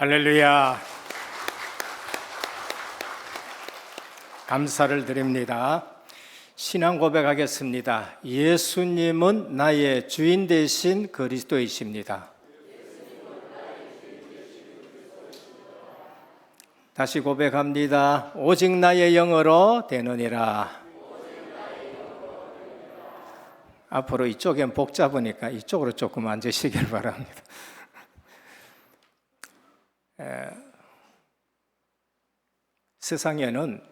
할렐루야. 감사를 드립니다. 신앙 고백하겠습니다. 예수님은 나의 주인 되신 그리스도이십니다. 다시 고백합니다. 오직 나의 영으로 되느니라. 앞으로 이쪽엔 복잡하니까 이쪽으로 조금 앉으시길 바랍니다. 세상에는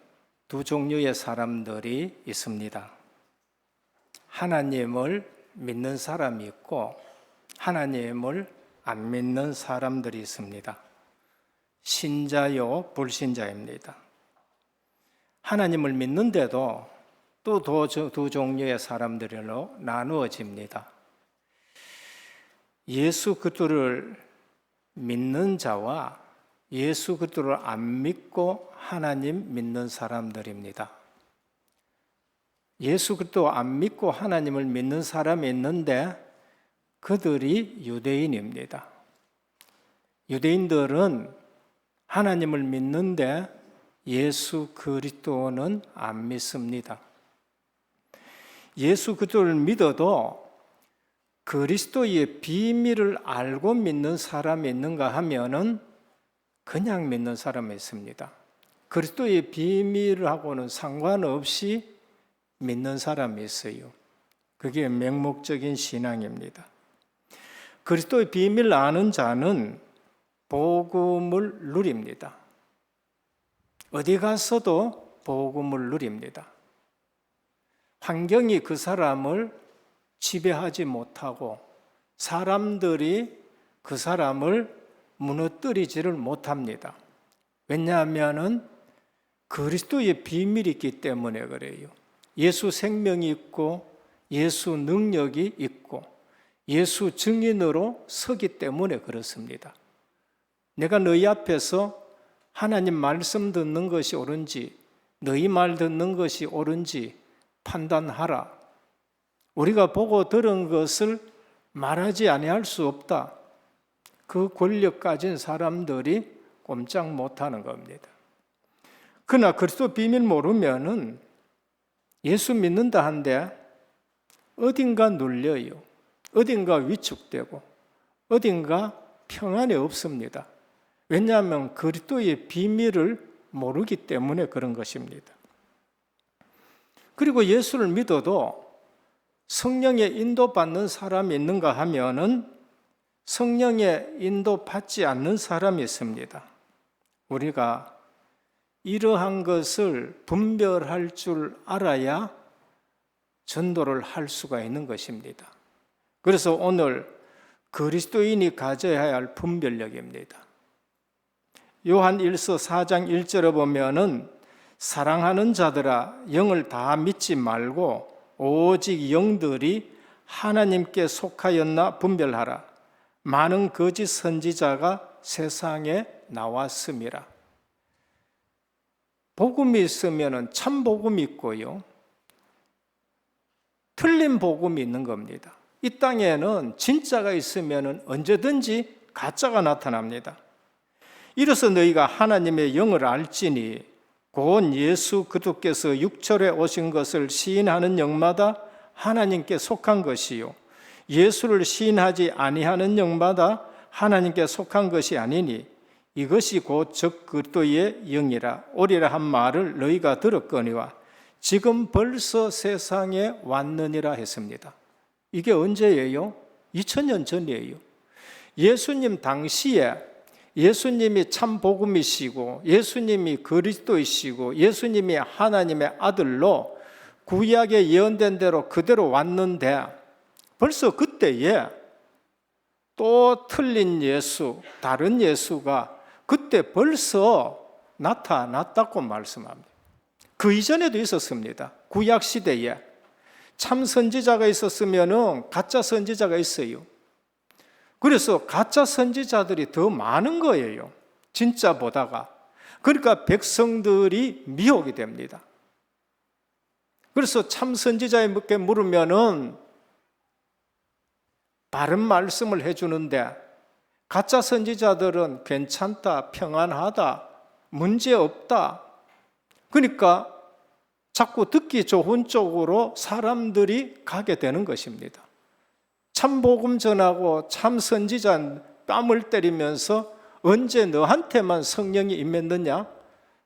두 종류의 사람들이 있습니다. 하나님을 믿는 사람이 있고 하나님을 안 믿는 사람들이 있습니다. 신자요, 불신자입니다. 하나님을 믿는데도 또 두 종류의 사람들로 나누어집니다. 예수 그리스도를 믿는 자와 예수 그리스도를 안 믿고 하나님 믿는 사람들입니다. 예수 그리스도 안 믿고 하나님을 믿는 사람이 있는데 그들이 유대인입니다. 유대인들은 하나님을 믿는데 예수 그리스도는 안 믿습니다. 예수 그리스도를 믿어도 그리스도의 비밀을 알고 믿는 사람이 있는가 하면은 그냥 믿는 사람이 있습니다. 그리스도의 비밀하고는 상관없이 믿는 사람이 있어요. 그게 맹목적인 신앙입니다. 그리스도의 비밀을 아는 자는 복음을 누립니다. 어디 가서도 복음을 누립니다. 환경이 그 사람을 지배하지 못하고 사람들이 그 사람을 무너뜨리지를 못합니다. 왜냐하면 그리스도의 비밀이 있기 때문에 그래요. 예수 생명이 있고 예수 능력이 있고 예수 증인으로 서기 때문에 그렇습니다. 내가 너희 앞에서 하나님 말씀 듣는 것이 옳은지 너희 말 듣는 것이 옳은지 판단하라. 우리가 보고 들은 것을 말하지 아니할 수 없다. 그 권력 가진 사람들이 꼼짝 못하는 겁니다. 그러나 그리스도 비밀 모르면은 예수 믿는다 한데 어딘가 눌려요. 어딘가 위축되고 어딘가 평안이 없습니다. 왜냐하면 그리스도의 비밀을 모르기 때문에 그런 것입니다. 그리고 예수를 믿어도 성령의 인도받는 사람이 있는가 하면은 성령의 인도받지 않는 사람이 있습니다. 우리가 이러한 것을 분별할 줄 알아야 전도를 할 수가 있는 것입니다. 그래서 오늘 그리스도인이 가져야 할 분별력입니다. 요한 1서 4장 1절에 보면은 사랑하는 자들아 영을 다 믿지 말고 오직 영들이 하나님께 속하였나 분별하라. 많은 거짓 선지자가 세상에 나왔음이라. 복음이 있으면 참 복음이 있고요, 틀린 복음이 있는 겁니다. 이 땅에는 진짜가 있으면 언제든지 가짜가 나타납니다. 이로써 너희가 하나님의 영을 알지니 곧 예수 그리스도께서 육체에 오신 것을 시인하는 영마다 하나님께 속한 것이요 예수를 시인하지 아니하는 영마다 하나님께 속한 것이 아니니 이것이 곧 적 그리스도의 영이라 오리라 한 말을 너희가 들었거니와 지금 벌써 세상에 왔느니라 했습니다. 이게 언제예요? 2000년 전이에요. 예수님 당시에 예수님이 참 복음이시고 예수님이 그리스도이시고 예수님이 하나님의 아들로 구약에 예언된 대로 그대로 왔는데 벌써 그때에 또 틀린 예수, 다른 예수가 그때 벌써 나타났다고 말씀합니다. 그 이전에도 있었습니다. 구약 시대에 참 선지자가 있었으면 가짜 선지자가 있어요. 그래서 가짜 선지자들이 더 많은 거예요. 진짜보다가. 그러니까 백성들이 미혹이 됩니다. 그래서 참 선지자에게 물으면은 바른 말씀을 해주는데 가짜 선지자들은 괜찮다, 평안하다, 문제 없다. 그러니까 자꾸 듣기 좋은 쪽으로 사람들이 가게 되는 것입니다. 참 복음 전하고 참 선지자 뺨을 때리면서 언제 너한테만 성령이 임했느냐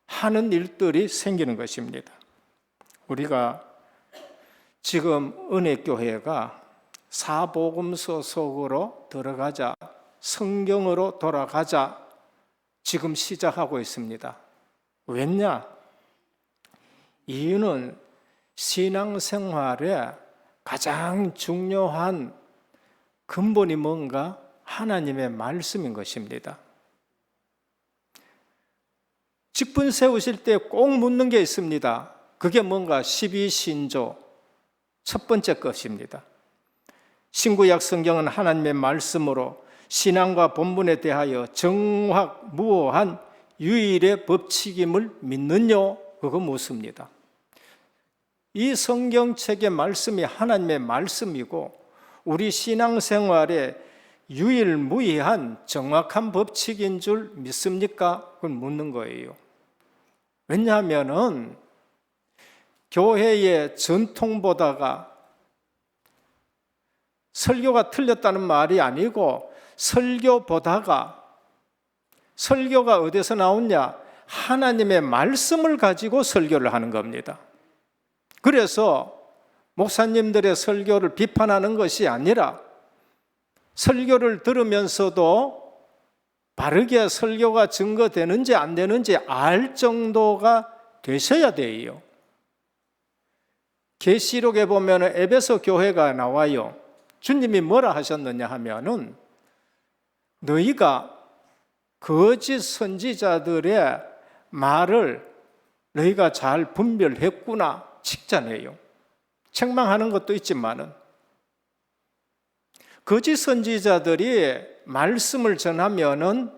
하는 일들이 생기는 것입니다. 우리가 지금 은혜교회가 사복음서 속으로 들어가자, 성경으로 돌아가자 지금 시작하고 있습니다. 왜냐? 이유는 신앙생활에 가장 중요한 근본이 뭔가? 하나님의 말씀인 것입니다. 직분 세우실 때 꼭 묻는 게 있습니다. 그게 뭔가? 12신조 첫 번째 것입니다. 신구약 성경은 하나님의 말씀으로 신앙과 본분에 대하여 정확무오한 유일의 법칙임을 믿느뇨? 그거 묻습니다. 이 성경책의 말씀이 하나님의 말씀이고 우리 신앙생활에 유일무이한 정확한 법칙인 줄 믿습니까? 그걸 묻는 거예요. 왜냐하면 교회의 전통보다가 설교가 틀렸다는 말이 아니고 설교가 어디서 나오냐? 하나님의 말씀을 가지고 설교를 하는 겁니다. 그래서 목사님들의 설교를 비판하는 것이 아니라 설교를 들으면서도 바르게 설교가 증거되는지 안 되는지 알 정도가 되셔야 돼요. 계시록에 보면 에베소 교회가 나와요. 주님이 뭐라 하셨느냐 하면은 너희가 거짓 선지자들의 말을 너희가 잘 분별했구나 칭찬해요. 책망하는 것도 있지만은 거짓 선지자들이 말씀을 전하면은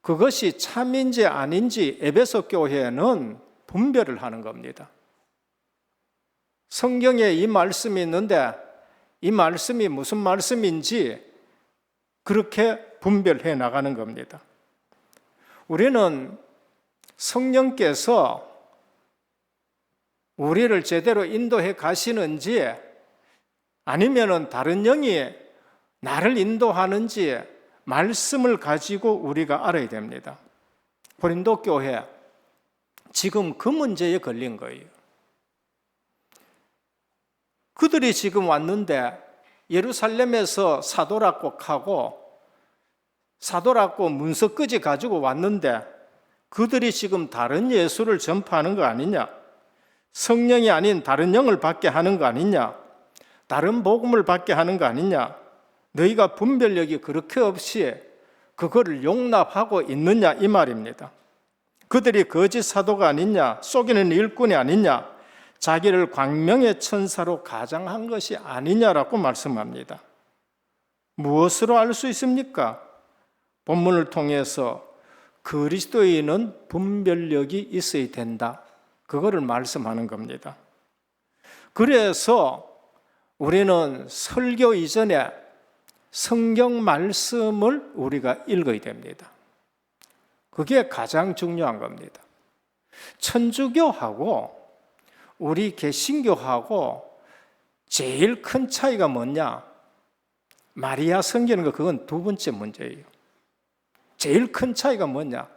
그것이 참인지 아닌지 에베소 교회는 분별을 하는 겁니다. 성경에 이 말씀이 있는데 이 말씀이 무슨 말씀인지 그렇게 분별해 나가는 겁니다. 우리는 성령께서 우리를 제대로 인도해 가시는지 아니면은 다른 영이 나를 인도하는지 말씀을 가지고 우리가 알아야 됩니다. 고린도 교회 지금 그 문제에 걸린 거예요. 그들이 지금 왔는데 예루살렘에서 사도락곡하고 사도락곡 문서끄지 가지고 왔는데 그들이 지금 다른 예수를 전파하는 거 아니냐? 성령이 아닌 다른 영을 받게 하는 거 아니냐? 다른 복음을 받게 하는 거 아니냐? 너희가 분별력이 그렇게 없이 그거를 용납하고 있느냐 이 말입니다. 그들이 거짓 사도가 아니냐? 속이는 일꾼이 아니냐? 자기를 광명의 천사로 가장한 것이 아니냐라고 말씀합니다. 무엇으로 알 수 있습니까? 본문을 통해서 그리스도인은 분별력이 있어야 된다. 그거를 말씀하는 겁니다. 그래서 우리는 설교 이전에 성경 말씀을 우리가 읽어야 됩니다. 그게 가장 중요한 겁니다. 천주교하고 우리 개신교하고 제일 큰 차이가 뭐냐? 마리아 섬기는 거 그건 두 번째 문제예요. 제일 큰 차이가 뭐냐?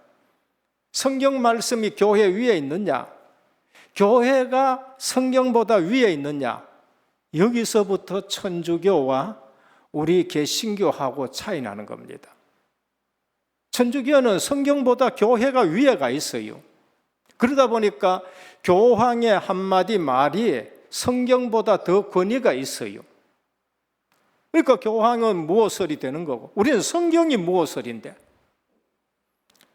성경 말씀이 교회 위에 있느냐? 교회가 성경보다 위에 있느냐? 여기서부터 천주교와 우리 개신교하고 차이 나는 겁니다. 천주교는 성경보다 교회가 위에가 있어요. 그러다 보니까 교황의 한마디 말이 성경보다 더 권위가 있어요. 그러니까 교황은 무엇설이 되는 거고 우리는 성경이 무엇설인데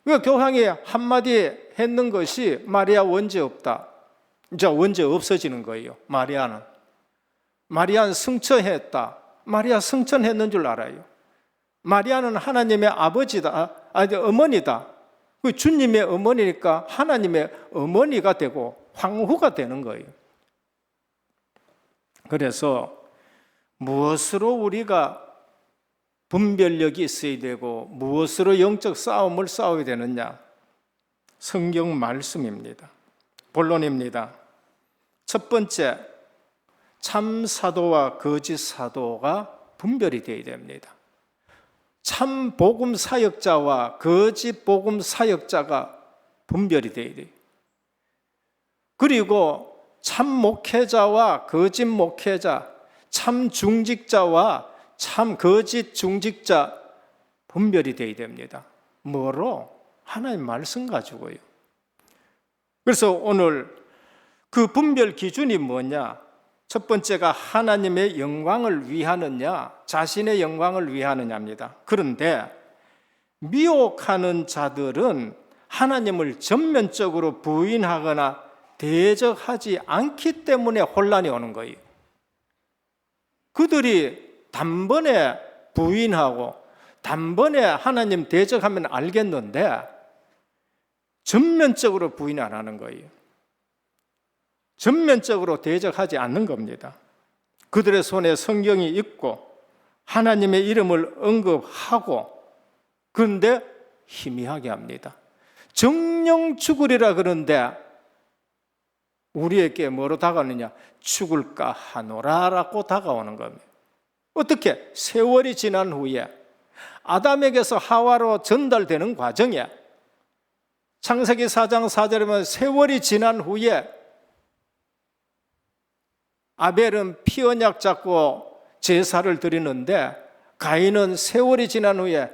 그러니까 교황이 한마디 했는 것이 마리아 원죄 없다. 이제 원죄 없어지는 거예요. 마리아는 승천했다. 마리아 승천했는 줄 알아요. 마리아는 하나님의 아버지다, 어머니다. 주님의 어머니니까 하나님의 어머니가 되고 황후가 되는 거예요. 그래서 무엇으로 우리가 분별력이 있어야 되고 무엇으로 영적 싸움을 싸워야 되느냐? 성경 말씀입니다. 본론입니다. 첫 번째, 참 사도와 거짓 사도가 분별이 되어야 됩니다. 참 복음 사역자와 거짓 복음 사역자가 분별이 되어야 돼요. 그리고 참 목회자와 거짓 목회자, 참 중직자와 참 거짓 중직자 분별이 되어야 됩니다. 뭐로? 하나님 말씀 가지고요. 그래서 오늘 그 분별 기준이 뭐냐? 첫 번째가 하나님의 영광을 위하느냐, 자신의 영광을 위하느냐입니다. 그런데 미혹하는 자들은 하나님을 전면적으로 부인하거나 대적하지 않기 때문에 혼란이 오는 거예요. 그들이 단번에 부인하고 단번에 하나님 대적하면 알겠는데 전면적으로 부인 안 하는 거예요. 전면적으로 대적하지 않는 겁니다. 그들의 손에 성경이 있고 하나님의 이름을 언급하고, 그런데 희미하게 합니다. 정령 죽으리라 그러는데 우리에게 뭐로 다가오느냐? 죽을까 하노라라고 다가오는 겁니다. 어떻게? 세월이 지난 후에 아담에게서 하와로 전달되는 과정에, 창세기 4장 4절에 보면 세월이 지난 후에 아벨은 피 언약 잡고 제사를 드리는데 가인은 세월이 지난 후에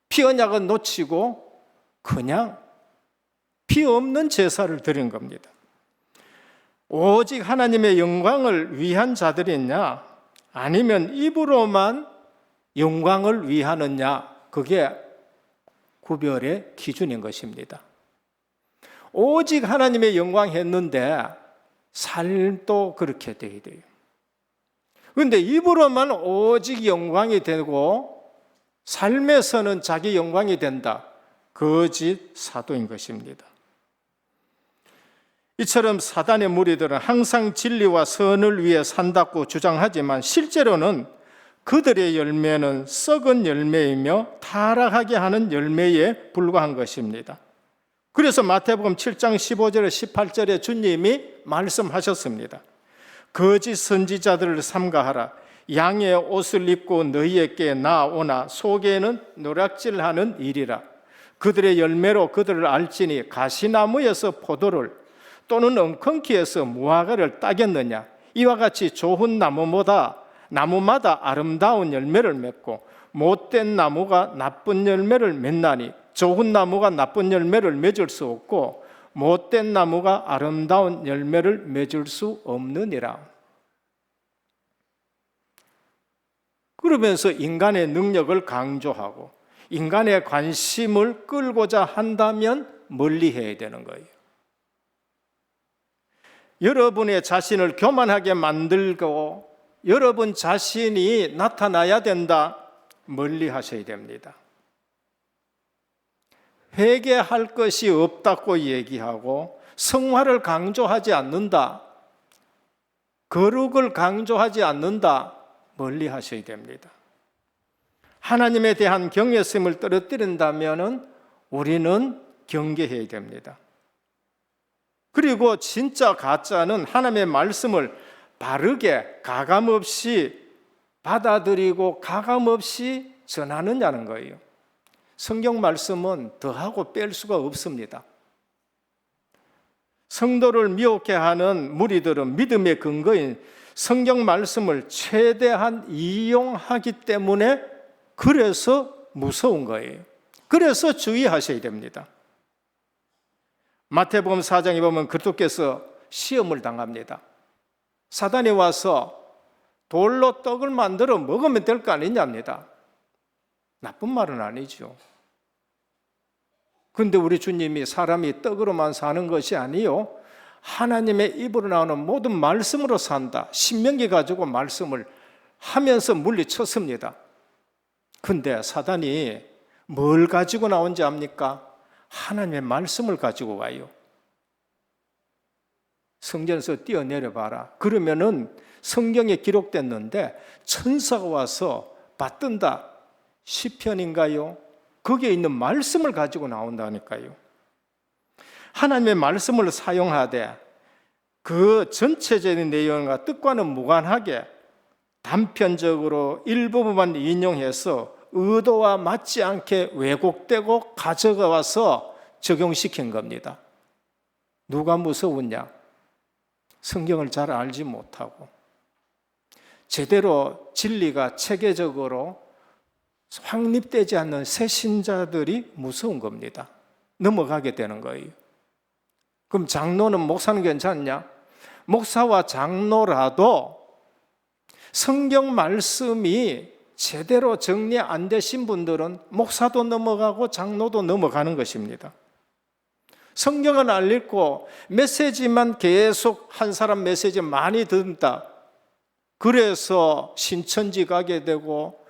피 언약은 놓치고 그냥 피 없는 제사를 드린 겁니다. 오직 하나님의 영광을 위한 자들이냐, 아니면 입으로만 영광을 위하느냐, 그게 구별의 기준인 것입니다. 오직 하나님의 영광 했는데 삶도 그렇게 되어야 돼요. 그런데 입으로만 오직 영광이 되고 삶에서는 자기 영광이 된다, 거짓 사도인 것입니다. 이처럼 사단의 무리들은 항상 진리와 선을 위해 산다고 주장하지만 실제로는 그들의 열매는 썩은 열매이며 타락하게 하는 열매에 불과한 것입니다. 그래서 마태복음 7장 15절에 18절에 주님이 말씀하셨습니다. 거짓 선지자들을 삼가하라. 양의 옷을 입고 너희에게 나오나 속에는 노략질하는 일이라. 그들의 열매로 그들을 알지니 가시나무에서 포도를 또는 엉겅퀴에서 무화과를 따겠느냐. 이와 같이 좋은 나무마다 아름다운 열매를 맺고 못된 나무가 나쁜 열매를 맺나니 좋은 나무가 나쁜 열매를 맺을 수 없고 못된 나무가 아름다운 열매를 맺을 수 없느니라. 그러면서 인간의 능력을 강조하고 인간의 관심을 끌고자 한다면 멀리해야 되는 거예요. 여러분의 자신을 교만하게 만들고 여러분 자신이 나타나야 된다, 멀리하셔야 됩니다. 회개할 것이 없다고 얘기하고 성화를 강조하지 않는다, 거룩을 강조하지 않는다, 멀리하셔야 됩니다. 하나님에 대한 경외심을 떨어뜨린다면 우리는 경계해야 됩니다. 그리고 진짜 가짜는 하나님의 말씀을 바르게 가감없이 받아들이고 가감없이 전하느냐는 거예요. 성경 말씀은 더하고 뺄 수가 없습니다. 성도를 미혹해 하는 무리들은 믿음의 근거인 성경 말씀을 최대한 이용하기 때문에 그래서 무서운 거예요. 그래서 주의하셔야 됩니다. 마태복음 4장에 보면 그리스도께서 시험을 당합니다. 사단이 와서 돌로 떡을 만들어 먹으면 될 거 아니냐입니다. 나쁜 말은 아니죠. 그런데 우리 주님이 사람이 떡으로만 사는 것이 아니요, 하나님의 입으로 나오는 모든 말씀으로 산다. 신명기 가지고 말씀을 하면서 물리쳤습니다. 그런데 사단이 뭘 가지고 나온지 압니까? 하나님의 말씀을 가지고 와요. 성전에서 뛰어내려 봐라. 그러면은 성경에 기록됐는데 천사가 와서 받든다. 시편인가요? 거기에 있는 말씀을 가지고 나온다니까요. 하나님의 말씀을 사용하되 그 전체적인 내용과 뜻과는 무관하게 단편적으로 일부분만 인용해서 의도와 맞지 않게 왜곡되고 가져가 와서 적용시킨 겁니다. 누가 무서웠냐? 성경을 잘 알지 못하고 제대로 진리가 체계적으로 확립되지 않는 새신자들이 무서운 겁니다. 넘어가게 되는 거예요. 그럼 장로는 목사는 괜찮냐? 목사와 장로라도 성경 말씀이 제대로 정리 안 되신 분들은 목사도 넘어가고 장로도 넘어가는 것입니다. 성경은 안 읽고 메시지만 계속 한 사람 메시지 많이 듣는다. 그래서 신천지 가게 되고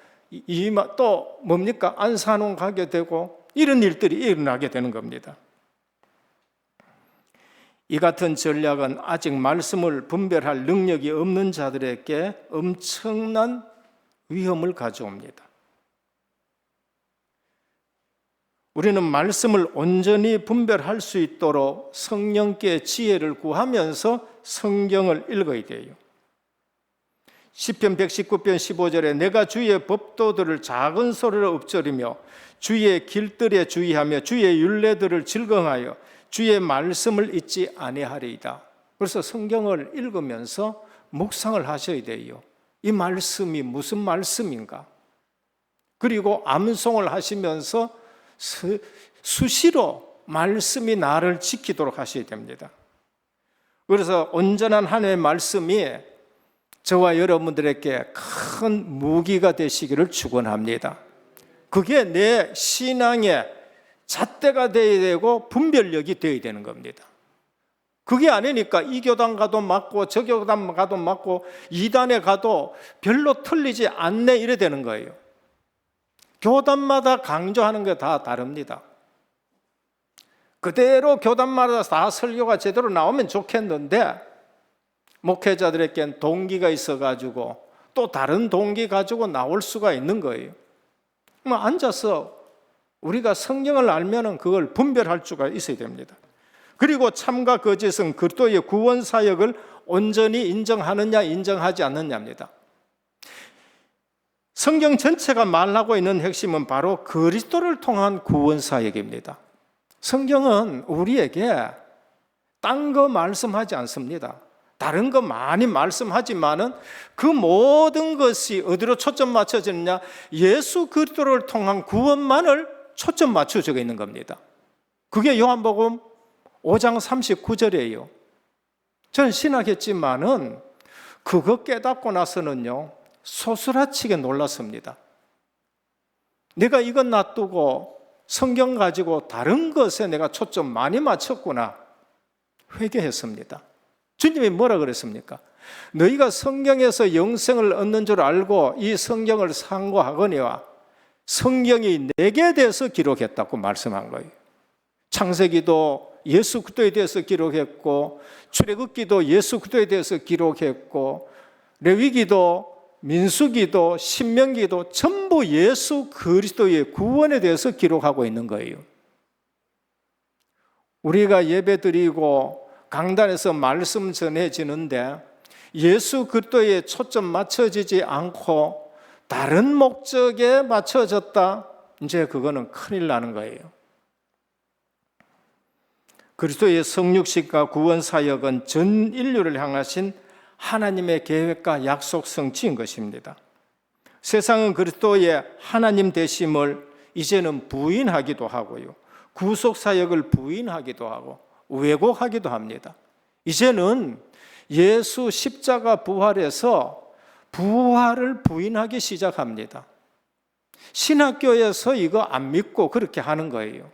또 뭡니까? 안산원 가게 되고 이런 일들이 일어나게 되는 겁니다. 이 같은 전략은 아직 말씀을 분별할 능력이 없는 자들에게 엄청난 위험을 가져옵니다. 우리는 말씀을 온전히 분별할 수 있도록 성령께 지혜를 구하면서 성경을 읽어야 돼요. 시편 119편 15절에 내가 주의 법도들을 작은 소리로 읊조리며 주의 길들에 주의하며 주의 율례들을 즐거워하여 주의 말씀을 잊지 아니하리이다. 그래서 성경을 읽으면서 묵상을 하셔야 돼요. 이 말씀이 무슨 말씀인가? 그리고 암송을 하시면서 수시로 말씀이 나를 지키도록 하셔야 됩니다. 그래서 온전한 하나님의 말씀이 저와 여러분들에게 큰 무기가 되시기를 축원합니다. 그게 내 신앙의 잣대가 되어야 되고 분별력이 되어야 되는 겁니다. 그게 아니니까 이 교단 가도 맞고 저 교단 가도 맞고 이단에 가도 별로 틀리지 않네 이래 되는 거예요. 교단마다 강조하는 게 다 다릅니다. 그대로 교단마다 다 설교가 제대로 나오면 좋겠는데 목회자들에겐 동기가 있어가지고 또 다른 동기 가지고 나올 수가 있는 거예요. 앉아서 우리가 성경을 알면 그걸 분별할 수가 있어야 됩니다. 그리고 참과 거짓은 그리스도의 구원 사역을 온전히 인정하느냐 인정하지 않느냐입니다. 성경 전체가 말하고 있는 핵심은 바로 그리스도를 통한 구원 사역입니다. 성경은 우리에게 딴 거 말씀하지 않습니다. 다른 거 많이 말씀하지만은 그 모든 것이 어디로 초점 맞춰지느냐? 예수 그리스도를 통한 구원만을 초점 맞춰 적어 있는 겁니다. 그게 요한복음 5장 39절이에요. 저는 신학했지만은 그거 깨닫고 나서는요 소스라치게 놀랐습니다. 내가 이것 놔두고 성경 가지고 다른 것에 내가 초점 많이 맞췄구나 회개했습니다. 주님이 뭐라 그랬습니까? 너희가 성경에서 영생을 얻는 줄 알고 이 성경을 상고하거니와 성경이 내게 대해서 기록했다고 말씀한 거예요. 창세기도 예수 그리스도에 대해서 기록했고 출애굽기도 예수 그리스도에 대해서 기록했고 레위기도 민수기도 신명기도 전부 예수 그리스도의 구원에 대해서 기록하고 있는 거예요. 우리가 예배드리고 강단에서 말씀 전해지는데 예수 그리스도에 초점 맞춰지지 않고 다른 목적에 맞춰졌다, 이제 그거는 큰일 나는 거예요. 그리스도의 성육신과 구원 사역은 전 인류를 향하신 하나님의 계획과 약속 성취인 것입니다. 세상은 그리스도의 하나님 되심을 이제는 부인하기도 하고요, 구속 사역을 부인하기도 하고 왜곡하기도 합니다. 이제는 예수 십자가 부활에서 부활을 부인하기 시작합니다. 신학교에서 이거 안 믿고 그렇게 하는 거예요.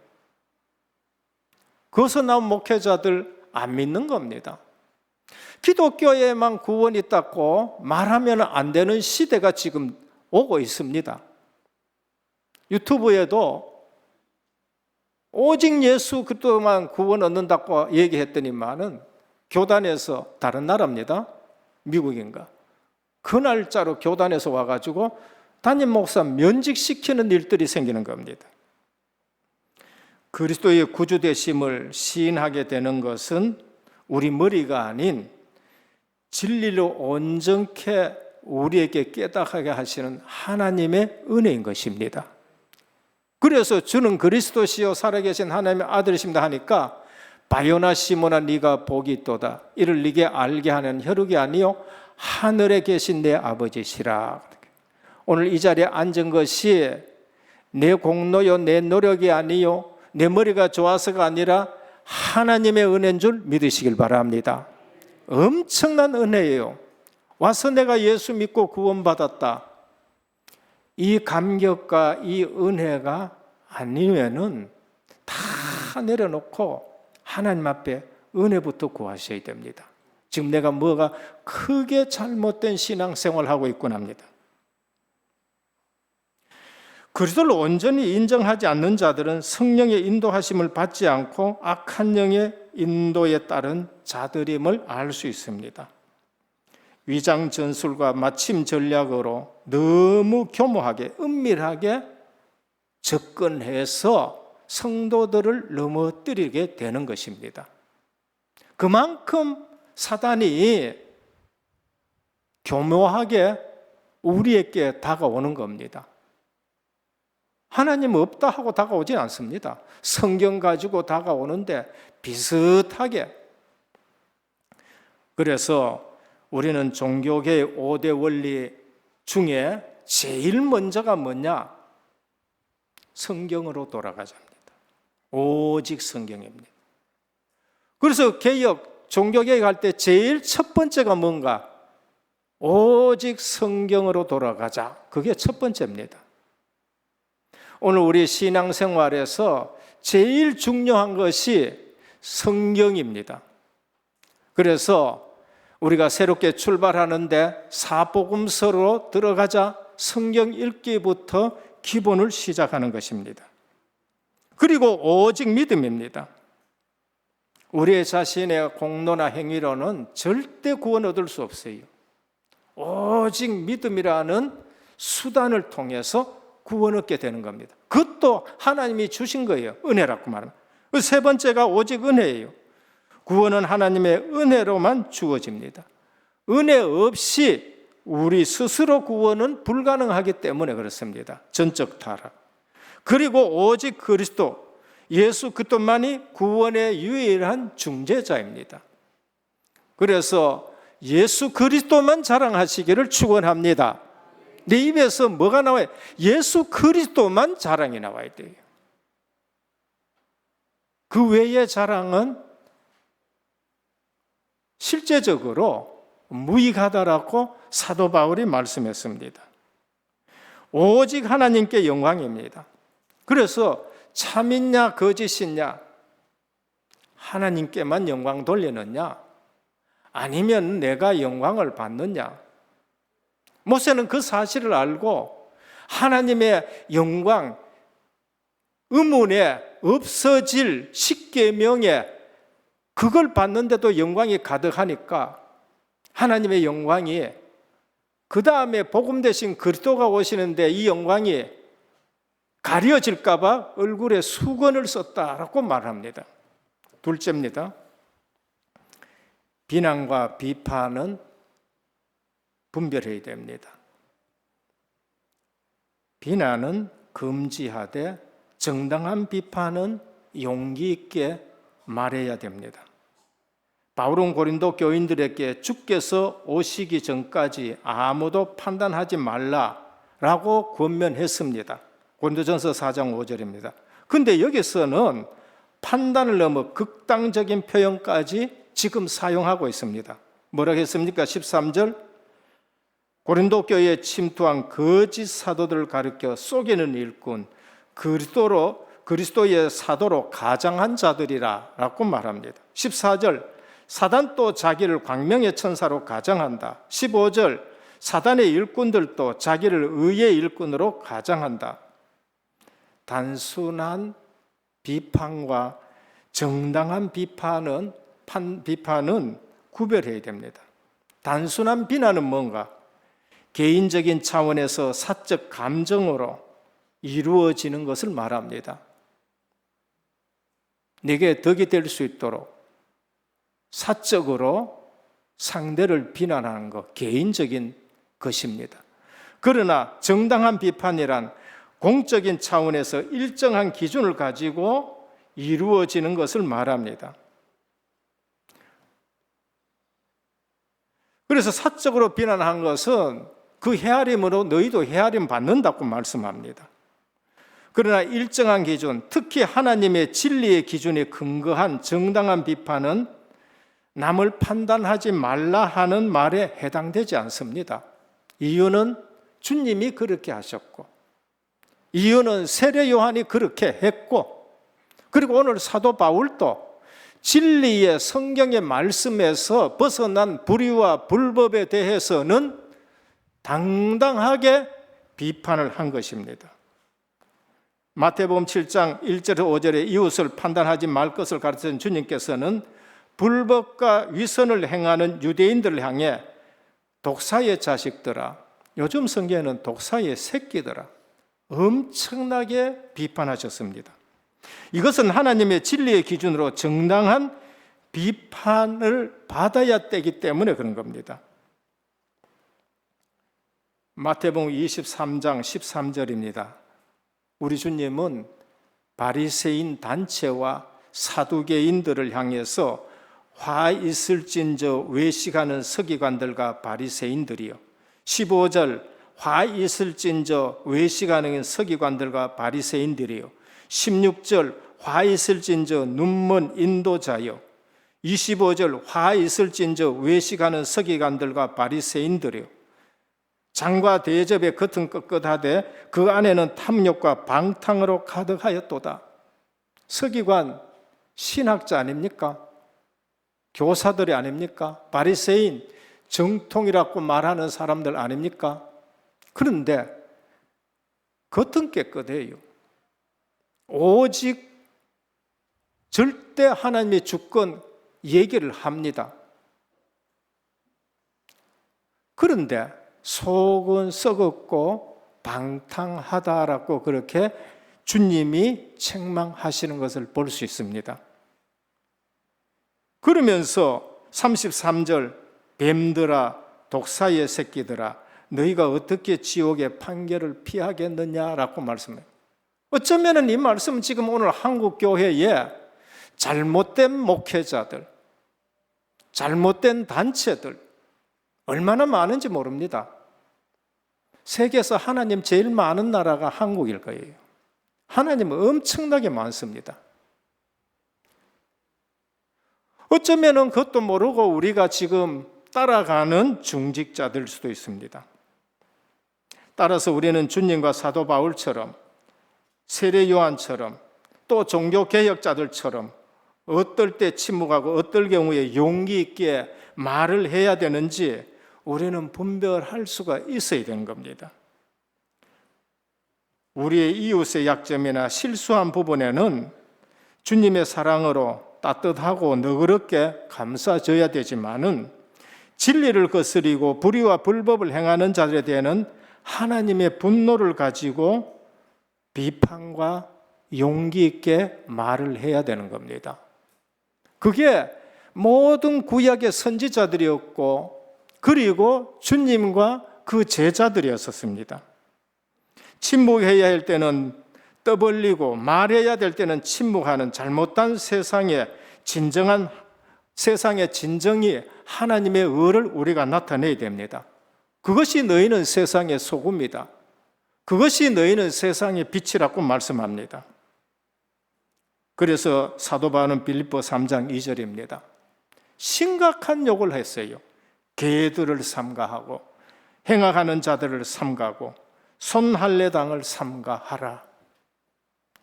거기서 나온 목회자들 안 믿는 겁니다. 기독교에만 구원이 있다고 말하면 안 되는 시대가 지금 오고 있습니다. 유튜브에도 오직 예수 그리스도만 구원 얻는다고 얘기했더니만은 교단에서 다른 나라입니다. 미국인가. 그 날짜로 교단에서 와가지고 담임 목사 면직시키는 일들이 생기는 겁니다. 그리스도의 구주되심을 시인하게 되는 것은 우리 머리가 아닌 진리로 온전케 우리에게 깨닫게 하시는 하나님의 은혜인 것입니다. 그래서 주는 그리스도시요 살아계신 하나님의 아들이십니다 하니까 바요나 시몬아 네가 복이 있도다. 이를 네게 알게 하는 혈육이 아니요 하늘에 계신 내 아버지시라. 오늘 이 자리에 앉은 것이 내 공로요 내 노력이 아니요 내 머리가 좋아서가 아니라 하나님의 은혜인 줄 믿으시길 바랍니다. 엄청난 은혜예요. 와서 내가 예수 믿고 구원받았다. 이 감격과 이 은혜가 아니면은 다 내려놓고 하나님 앞에 은혜부터 구하셔야 됩니다. 지금 내가 뭐가 크게 잘못된 신앙생활을 하고 있구나 합니다. 그리스도를 온전히 인정하지 않는 자들은 성령의 인도하심을 받지 않고 악한 영의 인도에 따른 자들임을 알 수 있습니다. 위장 전술과 맞춤 전략으로 너무 교모하게 은밀하게 접근해서 성도들을 넘어뜨리게 되는 것입니다. 그만큼 사단이 교묘하게 우리에게 다가오는 겁니다. 하나님 없다 하고 다가오진 않습니다. 성경 가지고 다가오는데 비슷하게. 그래서 우리는 종교계의 5대 원리 중에 제일 먼저가 뭐냐? 성경으로 돌아가자 합니다. 오직 성경입니다. 그래서 개혁, 종교개혁 할 때 제일 첫 번째가 뭔가? 오직 성경으로 돌아가자. 그게 첫 번째입니다. 오늘 우리 신앙생활에서 제일 중요한 것이 성경입니다. 그래서 우리가 새롭게 출발하는데 사복음서로 들어가자 성경 읽기부터 기본을 시작하는 것입니다. 그리고 오직 믿음입니다. 우리의 자신의 공로나 행위로는 절대 구원 얻을 수 없어요. 오직 믿음이라는 수단을 통해서 구원 얻게 되는 겁니다. 그것도 하나님이 주신 거예요. 은혜라고 말하면. 세 번째가 오직 은혜예요. 구원은 하나님의 은혜로만 주어집니다. 은혜 없이 우리 스스로 구원은 불가능하기 때문에 그렇습니다. 전적 타락. 그리고 오직 그리스도, 예수 그리스도만이 구원의 유일한 중재자입니다. 그래서 예수 그리스도만 자랑하시기를 축원합니다. 내 입에서 뭐가 나와요? 예수 그리스도만 자랑이 나와야 돼요. 그 외의 자랑은 실제적으로 무익하다라고 사도 바울이 말씀했습니다. 오직 하나님께 영광입니다. 그래서 참이냐 거짓이냐, 하나님께만 영광 돌리느냐 아니면 내가 영광을 받느냐. 모세는 그 사실을 알고 하나님의 영광, 의문에 없어질 십계명에 그걸 받는데도 영광이 가득하니까 하나님의 영광이, 그 다음에 복음 대신 그리스도가 오시는데 이 영광이 가려질까 봐 얼굴에 수건을 썼다라고 말합니다. 둘째입니다. 비난과 비판은 분별해야 됩니다. 비난은 금지하되 정당한 비판은 용기 있게 말해야 됩니다. 바울은 고린도 교인들에게 주께서 오시기 전까지 아무도 판단하지 말라라고 권면했습니다. 고린도전서 4장 5절입니다. 그런데 여기서는 판단을 넘어 극단적인 표현까지 지금 사용하고 있습니다. 뭐라고 했습니까? 13절, 고린도 교회에 침투한 거짓 사도들을 가리켜 속이는 일꾼, 그리스도의 사도로 가장한 자들이라 라고 말합니다. 14절, 사단도 자기를 광명의 천사로 가장한다. 15절, 사단의 일꾼들도 자기를 의의 일꾼으로 가장한다. 단순한 비판과 정당한 비판은 구별해야 됩니다. 단순한 비난은 뭔가? 개인적인 차원에서 사적 감정으로 이루어지는 것을 말합니다. 내게 덕이 될 수 있도록 사적으로 상대를 비난하는 것, 개인적인 것입니다. 그러나 정당한 비판이란 공적인 차원에서 일정한 기준을 가지고 이루어지는 것을 말합니다. 그래서 사적으로 비난한 것은 그 헤아림으로 너희도 헤아림 받는다고 말씀합니다. 그러나 일정한 기준, 특히 하나님의 진리의 기준에 근거한 정당한 비판은 남을 판단하지 말라 하는 말에 해당되지 않습니다. 이유는 주님이 그렇게 하셨고, 이유는 세례 요한이 그렇게 했고, 그리고 오늘 사도 바울도 진리의 성경의 말씀에서 벗어난 불의와 불법에 대해서는 당당하게 비판을 한 것입니다. 마태복음 7장 1절에서 5절에 이웃을 판단하지 말 것을 가르치는 주님께서는 불법과 위선을 행하는 유대인들을 향해 독사의 자식들아, 요즘 성경에는 독사의 새끼들아, 엄청나게 비판하셨습니다. 이것은 하나님의 진리의 기준으로 정당한 비판을 받아야 되기 때문에 그런 겁니다. 마태복음 23장 13절입니다. 우리 주님은 바리새인 단체와 사두개인들을 향해서 화 있을진저 외식하는 서기관들과 바리새인들이요. 15절 화 있을진저 외식하는 서기관들과 바리새인들이요. 16절 화 있을진저 눈먼 인도자요. 25절 화 있을진저 외식하는 서기관들과 바리새인들이요. 장과 대접의 겉은 끗끗하되 그 안에는 탐욕과 방탕으로 가득하였도다. 서기관 신학자 아닙니까? 교사들이 아닙니까? 바리새인 정통이라고 말하는 사람들 아닙니까? 그런데 겉은 깨끗해요. 오직 절대 하나님의 주권 얘기를 합니다. 그런데 속은 썩었고 방탕하다라고 그렇게 주님이 책망하시는 것을 볼 수 있습니다. 그러면서 33절 뱀들아 독사의 새끼들아 너희가 어떻게 지옥의 판결을 피하겠느냐라고 말씀해요. 어쩌면 이 말씀은 지금 오늘 한국 교회에 잘못된 목회자들, 잘못된 단체들 얼마나 많은지 모릅니다. 세계에서 하나님 제일 많은 나라가 한국일 거예요. 하나님은 엄청나게 많습니다. 어쩌면 그것도 모르고 우리가 지금 따라가는 중직자들 수도 있습니다. 따라서 우리는 주님과 사도 바울처럼 세례 요한처럼 또 종교개혁자들처럼 어떨 때 침묵하고 어떨 경우에 용기 있게 말을 해야 되는지 우리는 분별할 수가 있어야 되는 겁니다. 우리의 이웃의 약점이나 실수한 부분에는 주님의 사랑으로 따뜻하고 너그럽게 감싸줘야 되지만은 진리를 거스리고 불의와 불법을 행하는 자들에 대해서는 하나님의 분노를 가지고 비판과 용기 있게 말을 해야 되는 겁니다. 그게 모든 구약의 선지자들이었고 그리고 주님과 그 제자들이었습니다. 침묵해야 할 때는 떠벌리고 말해야 될 때는 침묵하는 잘못된 세상의 진정이 하나님의 의를 우리가 나타내야 됩니다. 그것이 너희는 세상의 소금이다. 그것이 너희는 세상의 빛이라고 말씀합니다. 그래서 사도 바울은 빌립보 3장 2절입니다. 심각한 욕을 했어요. 개들을 삼가하고 행악하는 자들을 삼가하고 손할례당을 삼가하라.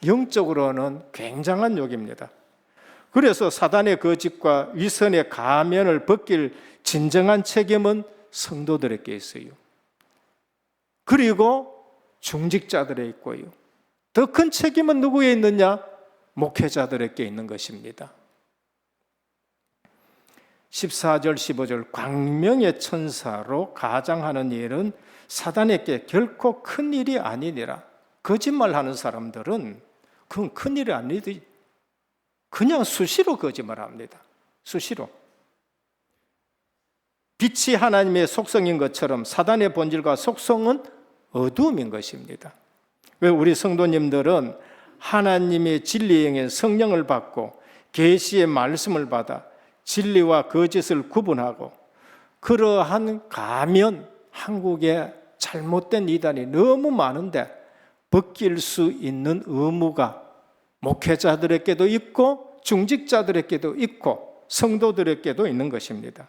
영적으로는 굉장한 욕입니다. 그래서 사단의 거짓과 위선의 가면을 벗길 진정한 책임은 성도들에게 있어요. 그리고 중직자들에 있고요. 더 큰 책임은 누구에 있느냐? 목회자들에게 있는 것입니다. 14절 15절 광명의 천사로 가장하는 일은 사단에게 결코 큰 일이 아니니라. 거짓말하는 사람들은 그건 큰 일이 아니지. 그냥 수시로 거짓말합니다. 수시로. 빛이 하나님의 속성인 것처럼 사단의 본질과 속성은 어두움인 것입니다. 왜 우리 성도님들은 하나님의 진리의 영의 성령을 받고 계시의 말씀을 받아 진리와 거짓을 구분하고, 그러한 가면 한국에 잘못된 이단이 너무 많은데 벗길 수 있는 의무가 목회자들에게도 있고 중직자들에게도 있고 성도들에게도 있는 것입니다.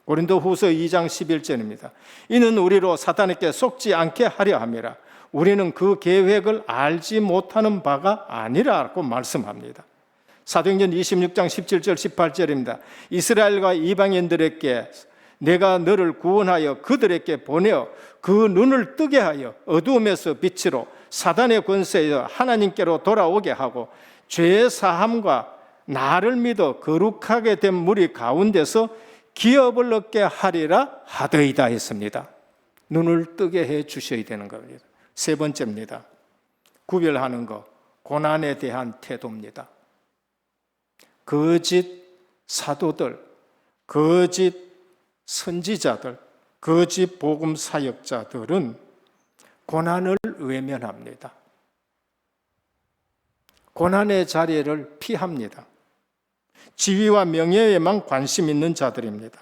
고린도후서 2장 11절입니다. 이는 우리로 사탄에게 속지 않게 하려 함이라. 우리는 그 계획을 알지 못하는 바가 아니라고 말씀합니다. 사도행전 26장 17절 18절입니다. 이스라엘과 이방인들에게 내가 너를 구원하여 그들에게 보내어 그 눈을 뜨게 하여 어두움에서 빛으로 사단의 권세에서 하나님께로 돌아오게 하고 죄 사함과 나를 믿어 거룩하게 된 무리 가운데서 기업을 얻게 하리라 하더이다 했습니다. 눈을 뜨게 해 주셔야 되는 겁니다. 세 번째입니다. 구별하는 것, 고난에 대한 태도입니다. 거짓 사도들, 거짓 선지자들, 거짓 복음 사역자들은 고난을 외면합니다. 고난의 자리를 피합니다. 지위와 명예에만 관심 있는 자들입니다.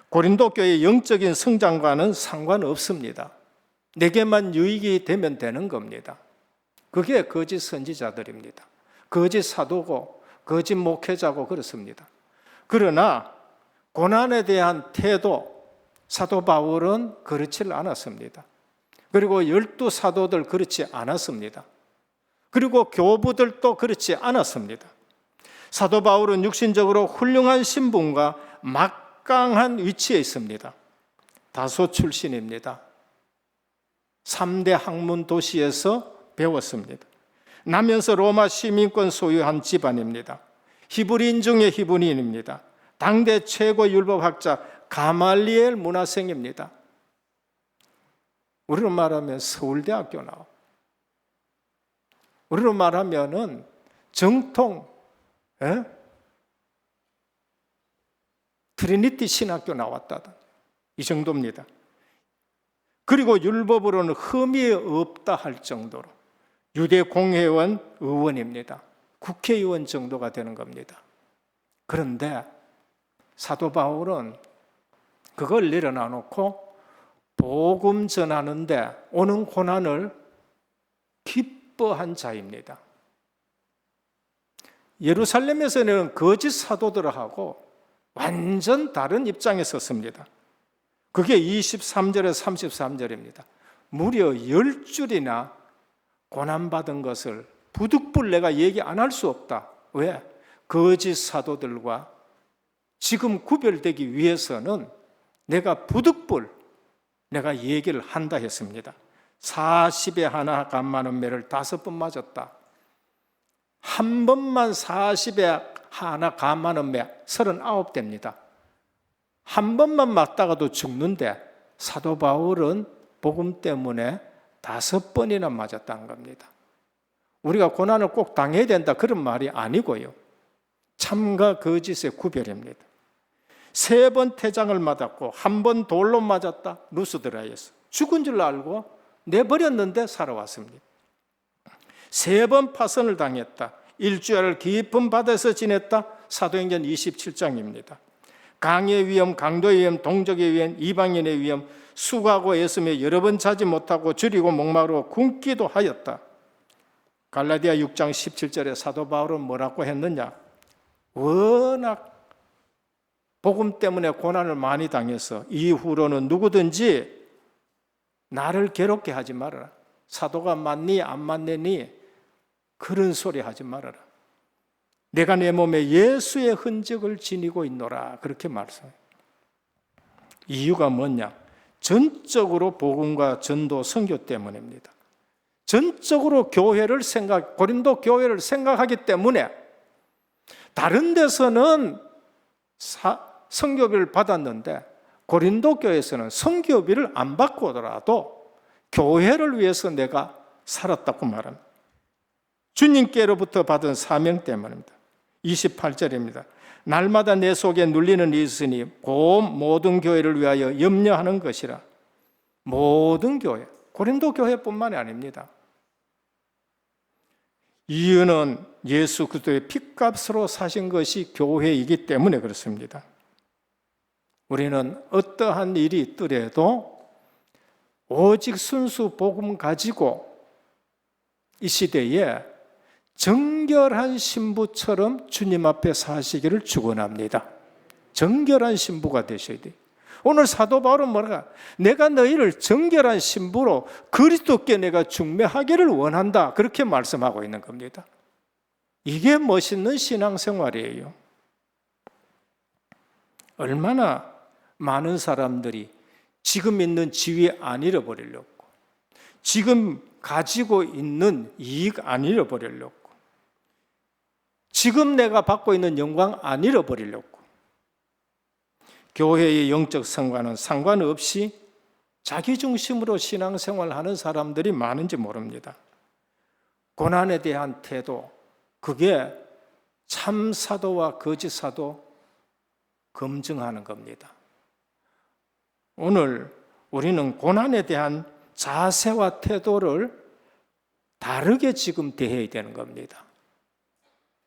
고린도 교회의 영적인 성장과는 상관없습니다. 내게만 유익이 되면 되는 겁니다. 그게 거짓 선지자들입니다. 거짓 사도고 거짓 목회자고 그렇습니다. 그러나 고난에 대한 태도, 사도 바울은 그렇지 않았습니다. 그리고 12 사도들 그렇지 않았습니다. 그리고 교부들도 그렇지 않았습니다. 사도 바울은 육신적으로 훌륭한 신분과 막강한 위치에 있습니다. 다소 출신입니다. 3대 학문 도시에서 배웠습니다. 나면서 로마 시민권 소유한 집안입니다. 히브리인 중에 히브리인입니다. 당대 최고 율법학자 가말리엘 문화생입니다. 우리로 말하면 서울대학교 나와. 우리로 말하면은 정통 트리니티 신학교 나왔다던 이 정도입니다. 그리고 율법으로는 흠이 없다 할 정도로 유대 공회원 의원입니다. 국회의원 정도가 되는 겁니다. 그런데 사도 바울은 그걸 내려놔놓고 복음 전하는데 오는 고난을 기뻐한 자입니다. 예루살렘에서는 거짓 사도들하고 완전 다른 입장에 섰습니다. 그게 23절에 33절입니다. 무려 10줄이나 고난받은 것을 부득불 내가 얘기 안 할 수 없다. 왜? 거짓 사도들과 지금 구별되기 위해서는 내가 부득불 내가 얘기를 한다 했습니다. 40에 하나 간만은 매를 5번 맞았다. 한 번만 40에 하나 간만은 매 39대입니다. 한 번만 맞다가도 죽는데 사도 바울은 복음 때문에 5번이나 맞았다는 겁니다. 우리가 고난을 꼭 당해야 된다 그런 말이 아니고요. 참과 거짓의 구별입니다. 3번 태장을 맞았고 1번 돌로 맞았다. 루스드라에서 죽은 줄 알고 내버렸는데 살아왔습니다. 3번 파선을 당했다. 일주일을 깊은 바다에서 지냈다. 사도행전 27장입니다. 강의 위험, 강도의 위험, 동족의 위험, 이방인의 위험, 수고하고 애쓰며 여러 번 자지 못하고 줄이고 목마르고 굶기도 하였다. 갈라디아 6장 17절에 사도 바울은 뭐라고 했느냐? 워낙 복음 때문에 고난을 많이 당해서 이후로는 누구든지 나를 괴롭게 하지 말아라. 사도가 맞니 안 맞니 그런 소리 하지 말아라. 내가 내 몸에 예수의 흔적을 지니고 있노라. 그렇게 말씀해요. 이유가 뭐냐? 전적으로 복음과 전도 선교 때문입니다. 전적으로 교회를 고린도 교회를 생각하기 때문에 다른 데서는 선교비를 받았는데 고린도 교회에서는 선교비를 안 받고더라도 교회를 위해서 내가 살았다고 말합니다. 주님께로부터 받은 사명 때문입니다. 28절입니다. 날마다 내 속에 눌리는 일이 있으니 곧 모든 교회를 위하여 염려하는 것이라. 모든 교회, 고린도 교회뿐만이 아닙니다. 이유는 예수 그리스도의 핏값으로 사신 것이 교회이기 때문에 그렇습니다. 우리는 어떠한 일이 있더라도 오직 순수 복음 가지고 이 시대에 정결한 신부처럼 주님 앞에 사시기를 축원합니다. 정결한 신부가 되셔야 돼요. 오늘 사도 바울은 뭐라? 내가 너희를 정결한 신부로 그리스도께 내가 중매하기를 원한다. 그렇게 말씀하고 있는 겁니다. 이게 멋있는 신앙생활이에요. 얼마나 많은 사람들이 지금 있는 지위 안 잃어버리려고, 지금 가지고 있는 이익 안 잃어버리려고, 지금 내가 받고 있는 영광 안 잃어버리려고, 교회의 영적 성과는 상관없이 자기중심으로 신앙생활하는 사람들이 많은지 모릅니다. 고난에 대한 태도, 그게 참 사도와 거짓 사도 검증하는 겁니다. 오늘 우리는 고난에 대한 자세와 태도를 다르게 지금 대해야 되는 겁니다.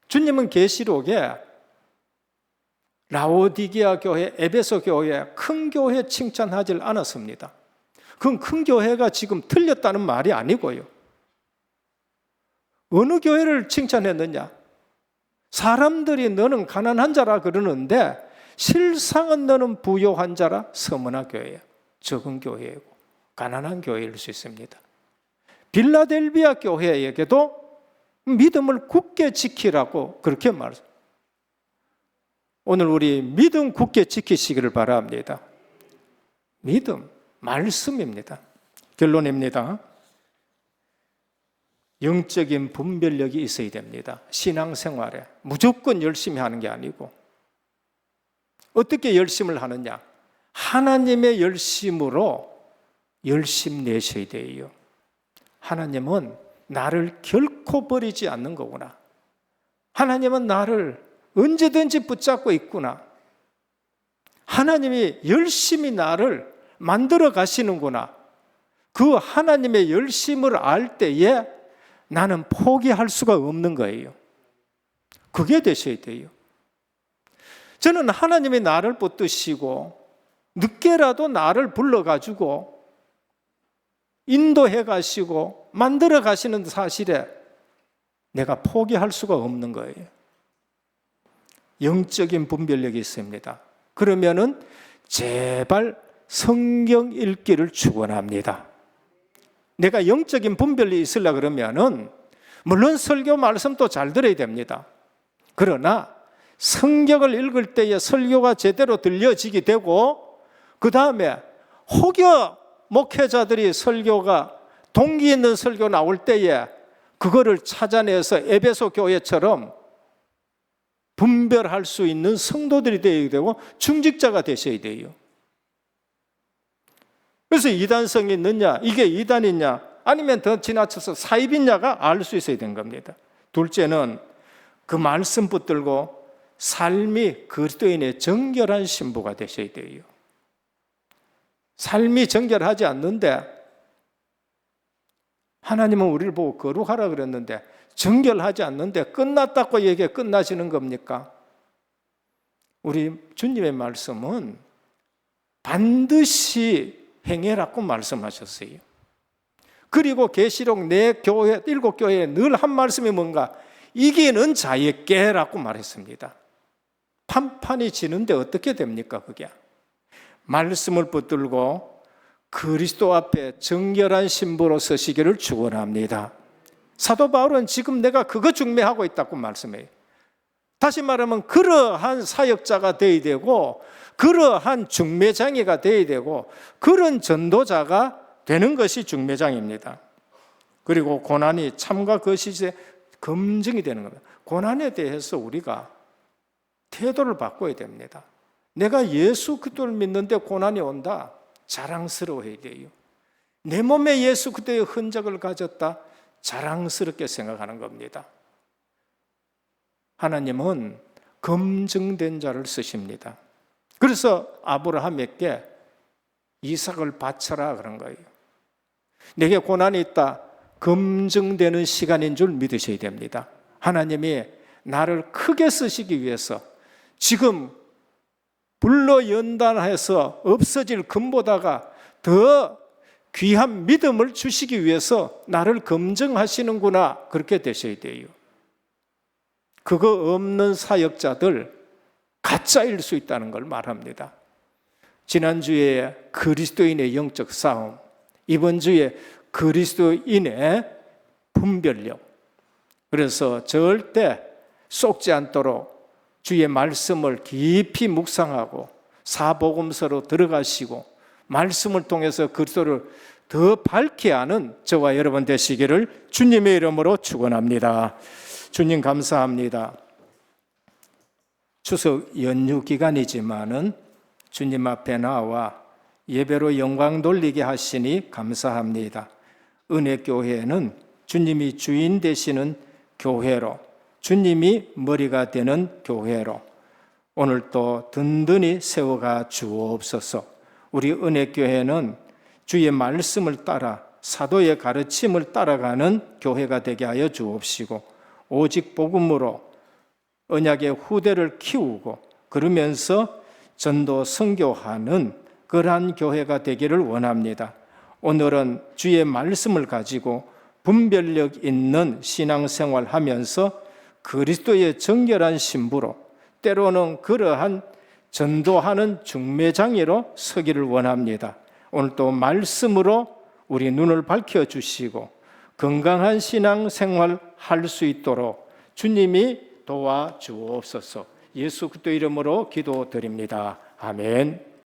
주님은 계시록에 라오디게아 교회, 에베소 교회, 큰 교회 칭찬하지 않았습니다. 그건 큰 교회가 지금 틀렸다는 말이 아니고요. 어느 교회를 칭찬했느냐? 사람들이 너는 가난한 자라 그러는데 실상은 너는 부요한 자라. 서머나 교회야. 적은 교회이고 가난한 교회일 수 있습니다. 빌라델비아 교회에게도 믿음을 굳게 지키라고 그렇게 말했습니다. 오늘 우리 믿음 굳게 지키시기를 바랍니다. 믿음, 말씀입니다. 결론입니다. 영적인 분별력이 있어야 됩니다. 신앙생활에 무조건 열심히 하는 게 아니고, 어떻게 열심을 하느냐? 하나님의 열심으로 열심 내셔야 돼요. 하나님은 나를 결코 버리지 않는 거구나. 하나님은 나를 언제든지 붙잡고 있구나. 하나님이 열심히 나를 만들어 가시는구나. 그 하나님의 열심을 알 때에 나는 포기할 수가 없는 거예요. 그게 되셔야 돼요. 저는 하나님이 나를 붙드시고 늦게라도 나를 불러가지고 인도해 가시고 만들어 가시는 사실에 내가 포기할 수가 없는 거예요. 영적인 분별력이 있습니다. 그러면은 제발 성경 읽기를 축원합니다. 내가 영적인 분별이 있으려 그러면은 물론 설교 말씀도 잘 들어야 됩니다. 그러나 성경을 읽을 때에 설교가 제대로 들려지게 되고, 그 다음에 혹여 목회자들이 설교가 동기 있는 설교 나올 때에 그거를 찾아내서 에베소 교회처럼 분별할 수 있는 성도들이 되어야 되고 중직자가 되셔야 돼요. 그래서 이단성이 있느냐, 이게 이단이냐, 아니면 더 지나쳐서 사입이냐가 알 수 있어야 되는 겁니다. 둘째는 그 말씀 붙들고 삶이 그리스도인의 정결한 신부가 되셔야 돼요. 삶이 정결하지 않는데, 하나님은 우리를 보고 거룩하라 그랬는데 정결하지 않는데 끝났다고 얘기해 끝나시는 겁니까? 우리 주님의 말씀은 반드시 행해라고 말씀하셨어요. 그리고 계시록 내 교회 7교회에 늘 한 말씀이 뭔가? 이기는 자에게라고 말했습니다. 판판이 지는데 어떻게 됩니까 그게? 말씀을 붙들고 그리스도 앞에 정결한 신부로 서시기를 축원합니다. 사도 바울은 지금 내가 그거 중매하고 있다고 말씀해요. 다시 말하면 그러한 사역자가 되어야 되고, 그러한 중매장이가 되어야 되고, 그런 전도자가 되는 것이 중매장입니다. 그리고 고난이 참과 거짓의 검증이 되는 겁니다. 고난에 대해서 우리가 태도를 바꿔야 됩니다. 내가 예수 그리스도를 믿는데 고난이 온다, 자랑스러워해야 돼요. 내 몸에 예수 그리스도의 흔적을 가졌다, 자랑스럽게 생각하는 겁니다. 하나님은 검증된 자를 쓰십니다. 그래서 아브라함에게 이삭을 바쳐라 그런 거예요. 내게 고난이 있다, 검증되는 시간인 줄 믿으셔야 됩니다. 하나님이 나를 크게 쓰시기 위해서 지금 불로 연단해서 없어질 금보다가 더 귀한 믿음을 주시기 위해서 나를 검증하시는구나, 그렇게 되셔야 돼요. 그거 없는 사역자들 가짜일 수 있다는 걸 말합니다. 지난주에 그리스도인의 영적 싸움, 이번 주에 그리스도인의 분별력. 그래서 절대 속지 않도록 주의 말씀을 깊이 묵상하고 사복음서로 들어가시고 말씀을 통해서 그리스도를 더 밝게 아는 저와 여러분 되시기를 주님의 이름으로 축원합니다. 주님 감사합니다. 추석 연휴 기간이지만은 주님 앞에 나와 예배로 영광 돌리게 하시니 감사합니다. 은혜교회는 주님이 주인 되시는 교회로, 주님이 머리가 되는 교회로 오늘 또 든든히 세워가 주옵소서. 우리 은혜교회는 주의 말씀을 따라 사도의 가르침을 따라가는 교회가 되게 하여 주옵시고, 오직 복음으로 언약의 후대를 키우고 그러면서 전도 선교하는 그러한 교회가 되기를 원합니다. 오늘은 주의 말씀을 가지고 분별력 있는 신앙생활 하면서 그리스도의 정결한 신부로, 때로는 그러한 전도하는 중매장이로 서기를 원합니다. 오늘 또 말씀으로 우리 눈을 밝혀주시고 건강한 신앙생활 할 수 있도록 주님이 도와주옵소서. 예수 그리스도 이름으로 기도드립니다. 아멘.